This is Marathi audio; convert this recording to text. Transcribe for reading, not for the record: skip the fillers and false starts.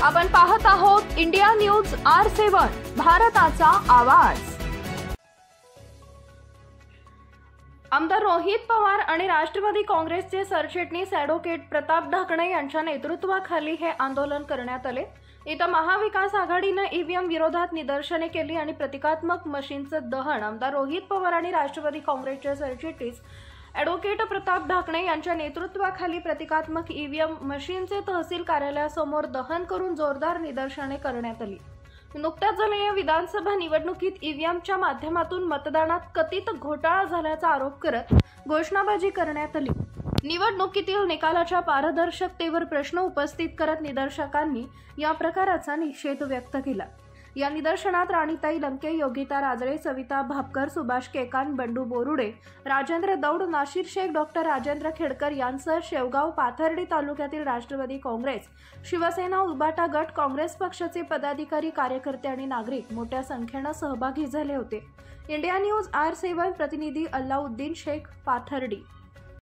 आपण पाहत आहोत इंडिया न्यूज R7 भारताचा आवाज। आमदार रोहित पवार आणि राष्ट्रवादी काँग्रेसचे सरचिटणीस ॲडव्होकेट प्रताप ढाकणे यांच्या नेतृत्वाखाली हे आंदोलन करण्यात आले। इथं महाविकास आघाडीने ईव्हीएम विरोधात निदर्शने केली आणि प्रतिकात्मक मशीनचं दहन आमदार रोहित पवार आणि राष्ट्रवादी काँग्रेसचे सरचिटणीस ॲडव्होकेट प्रताप ढाकणे यांच्या नेतृत्वाखाली प्रतिकात्मक ईव्हीएम मशीनचे तहसील कार्यालयासमोर दहन करून जोरदार निदर्शने करण्यात आली। नुकत्याच झालेल्या विधानसभा निवडणुकीत ईव्हीएमच्या माध्यमातून मतदानात कथित घोटाळा झाल्याचा आरोप करत घोषणाबाजी करण्यात आली। निवडणुकीतील निकालाच्या पारदर्शकतेवर प्रश्न उपस्थित करत निदर्शकांनी या प्रकाराचा निषेध व्यक्त केला। या निदर्शनात राणीताई लंके, योगिता राजळे, सविता भापकर, सुभाष केकान, बंडू बोरुडे, राजेंद्र दौड, नाशिर शेख, डॉक्टर राजेंद्र खेडकर यांसह शेवगाव, पाथर्डी तालुक्यातील राष्ट्रवादी काँग्रेस, शिवसेना, उबाटा गट, काँग्रेस पक्षाचे पदाधिकारी, कार्यकर्ते आणि नागरिक मोठ्या संख्येने सहभागी झाले होते। इंडिया न्यूज R7 प्रतिनिधी अल्लाउद्दीन शेख, पाथर्डी।